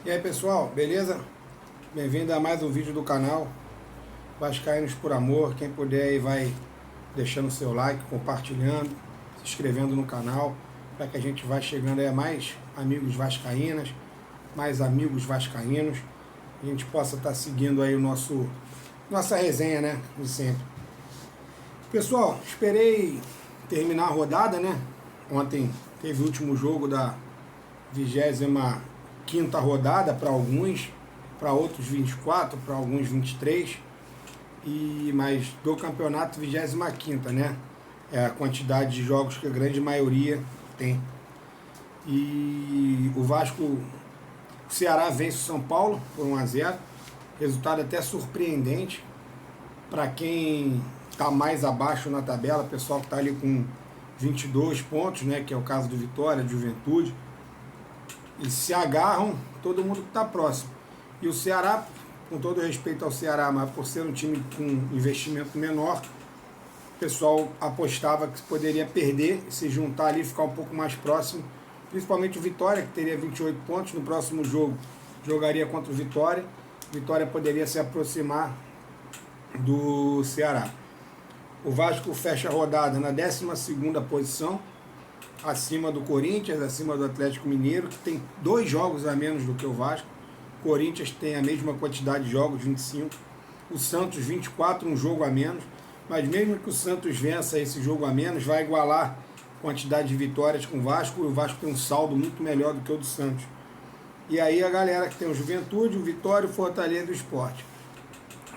E aí pessoal, beleza? Bem-vindo a mais um vídeo do canal Vascaínos por Amor. Quem puder aí vai deixando o seu like, compartilhando, se inscrevendo no canal, para que a gente vá chegando aí a mais amigos vascaínas, mais amigos vascaínos, a gente possa estar seguindo aí nossa resenha, né, de sempre. Pessoal, esperei terminar a rodada, né? Ontem teve o último jogo da 25ª rodada para alguns, para outros 24, para alguns 23, mas do campeonato 25ª, né? É a quantidade de jogos que a grande maioria tem. E o Ceará vence o São Paulo por 1-0, resultado até surpreendente para quem está mais abaixo na tabela, pessoal que está ali com 22 pontos, né? Que é o caso do Vitória, do Juventude. E se agarram todo mundo que está próximo. E o Ceará, com todo respeito ao Ceará, mas por ser um time com investimento menor, o pessoal apostava que poderia perder, se juntar ali e ficar um pouco mais próximo. Principalmente o Vitória, que teria 28 pontos. No próximo jogo, jogaria contra o Vitória. Vitória poderia se aproximar do Ceará. O Vasco fecha a rodada na 12ª posição, acima do Corinthians, acima do Atlético Mineiro, que tem 2 jogos a menos do que o Vasco. O Corinthians tem a mesma quantidade de jogos, 25. O Santos, 24, um jogo a menos. Mas mesmo que o Santos vença esse jogo a menos, vai igualar a quantidade de vitórias com o Vasco. E o Vasco tem um saldo muito melhor do que o do Santos. E aí a galera que tem o Juventude, o Vitória, o Fortaleza e o Sport.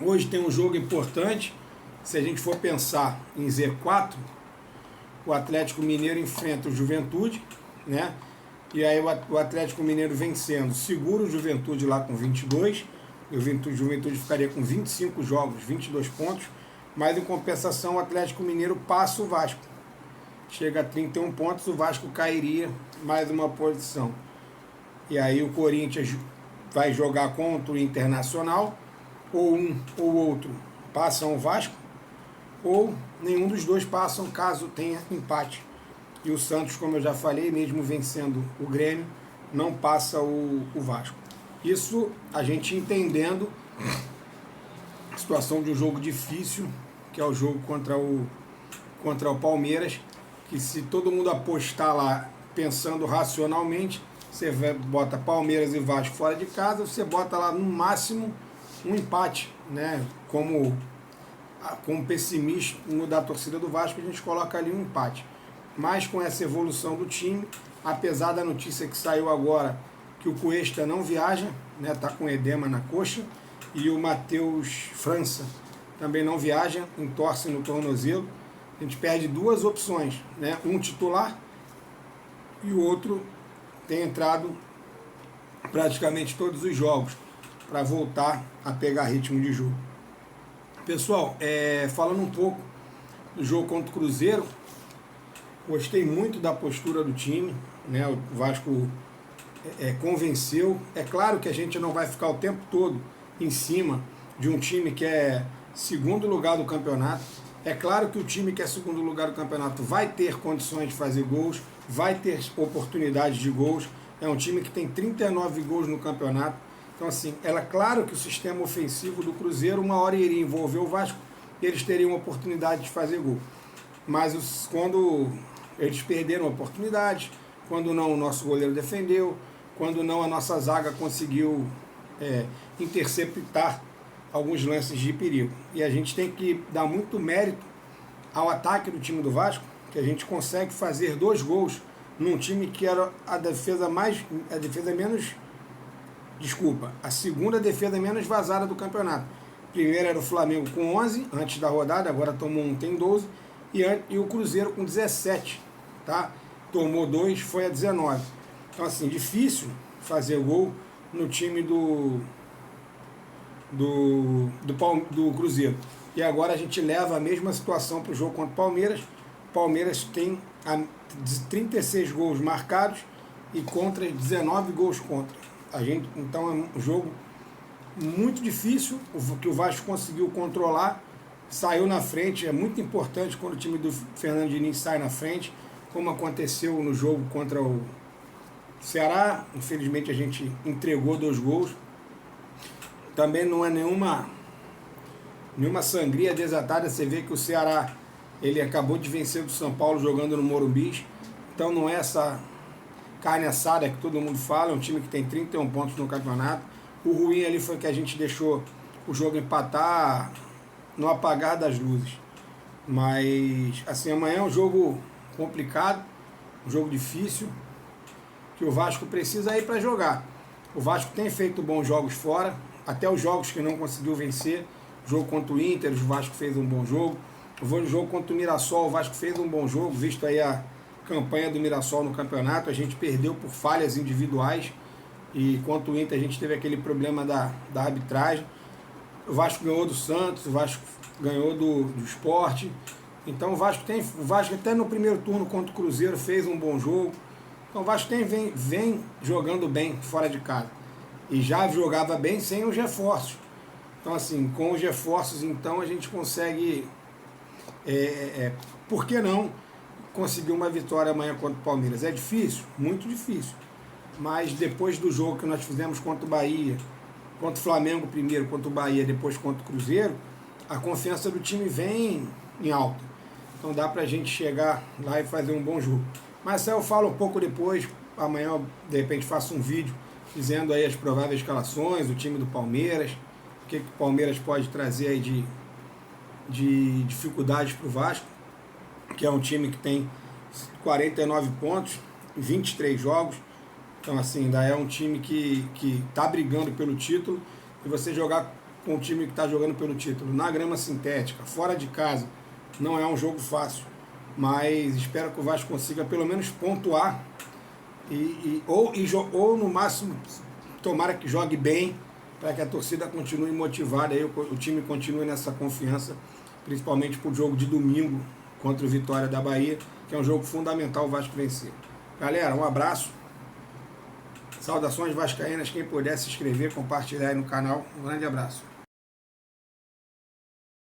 Hoje tem um jogo importante. Se a gente for pensar em Z4, o Atlético Mineiro enfrenta o Juventude, né? E aí o Atlético Mineiro vencendo, segura o Juventude lá com 22, e o Juventude ficaria com 25 jogos, 22 pontos, mas em compensação o Atlético Mineiro passa o Vasco. Chega a 31 pontos, o Vasco cairia mais uma posição. E aí o Corinthians vai jogar contra o Internacional, ou um ou outro passam o Vasco, ou nenhum dos dois passam caso tenha empate. E o Santos, como eu já falei, mesmo vencendo o Grêmio, não passa o Vasco. Isso a gente entendendo a situação de um jogo difícil, que é o jogo contra o Palmeiras, que se todo mundo apostar lá pensando racionalmente, você bota Palmeiras e Vasco fora de casa, você bota lá no máximo um empate, né? Como pessimismo da torcida do Vasco, a gente coloca ali um empate. Mas com essa evolução do time, apesar da notícia que saiu agora que o Cuesta não viaja, né, tá com edema na coxa, e o Matheus França também não viaja, entorse no tornozelo, a gente perde 2 opções, né, um titular e o outro tem entrado praticamente todos os jogos para voltar a pegar ritmo de jogo. Pessoal, falando um pouco do jogo contra o Cruzeiro, gostei muito da postura do time, né? O Vasco convenceu. É claro que a gente não vai ficar o tempo todo em cima de um time que é segundo lugar do campeonato. É claro que o time que é segundo lugar do campeonato vai ter condições de fazer gols, vai ter oportunidades de gols. É um time que tem 39 gols no campeonato. Então, assim, claro que o sistema ofensivo do Cruzeiro uma hora iria envolver o Vasco e eles teriam a oportunidade de fazer gol. Mas quando eles perderam a oportunidade, quando não o nosso goleiro defendeu, quando não a nossa zaga conseguiu interceptar alguns lances de perigo. E a gente tem que dar muito mérito ao ataque do time do Vasco, que a gente consegue fazer 2 gols num time que era a segunda defesa menos vazada do campeonato. Primeiro era o Flamengo com 11, antes da rodada, agora tomou 1, tem 12, e o Cruzeiro com 17, tá? Tomou 2, foi a 19. Então, assim, difícil fazer gol no time do Cruzeiro. E agora a gente leva a mesma situação para o jogo contra o Palmeiras. O Palmeiras tem 36 gols marcados e contra 19 gols contra. Então é um jogo muito difícil, que o Vasco conseguiu controlar, saiu na frente. É muito importante quando o time do Fernando Diniz sai na frente, como aconteceu no jogo contra Ceará, infelizmente a gente entregou 2 gols. Também não é nenhuma sangria desatada. Você vê que o Ceará, ele acabou de vencer do São Paulo jogando no Morumbi. Então não é essa carne assada que todo mundo fala. É um time que tem 31 pontos no campeonato. O ruim ali foi que a gente deixou o jogo empatar no apagar das luzes. Mas, assim, amanhã é um jogo complicado, um jogo difícil, que o Vasco precisa ir para jogar. O Vasco tem feito bons jogos fora, até os jogos que não conseguiu vencer. O jogo contra o Inter, o Vasco fez um bom jogo. O jogo contra o Mirassol, o Vasco fez um bom jogo, visto aí a campanha do Mirassol no campeonato. A gente perdeu por falhas individuais, e contra o Inter a gente teve aquele problema da arbitragem. O Vasco ganhou do Santos, o Vasco ganhou do Sport. Então o Vasco até no primeiro turno contra o Cruzeiro fez um bom jogo. Então o Vasco vem jogando bem fora de casa. E já jogava bem sem os reforços. Então, assim, com os reforços, então a gente consegue, por que não, conseguir uma vitória amanhã contra o Palmeiras? É difícil? Muito difícil. Mas depois do jogo que nós fizemos contra o Bahia, contra o Flamengo primeiro, contra o Bahia, depois contra o Cruzeiro, a confiança do time vem em alta. Então dá pra gente chegar lá e fazer um bom jogo. Mas eu falo um pouco depois, amanhã eu, de repente faço um vídeo dizendo aí as prováveis escalações, o time do Palmeiras, o que o Palmeiras pode trazer aí de dificuldades para o Vasco, que é um time que tem 49 pontos, 23 jogos. Então, assim, ainda é um time que está brigando pelo título. E você jogar com um time que está jogando pelo título na grama sintética, fora de casa, não é um jogo fácil. Mas espero que o Vasco consiga pelo menos pontuar ou no máximo, tomara que jogue bem, para que a torcida continue motivada, aí o time continue nessa confiança, principalmente para o jogo de domingo contra o Vitória da Bahia, que é um jogo fundamental o Vasco vencer. Galera, um abraço. Saudações vascaínas, quem puder se inscrever, compartilhar aí no canal. Um grande abraço.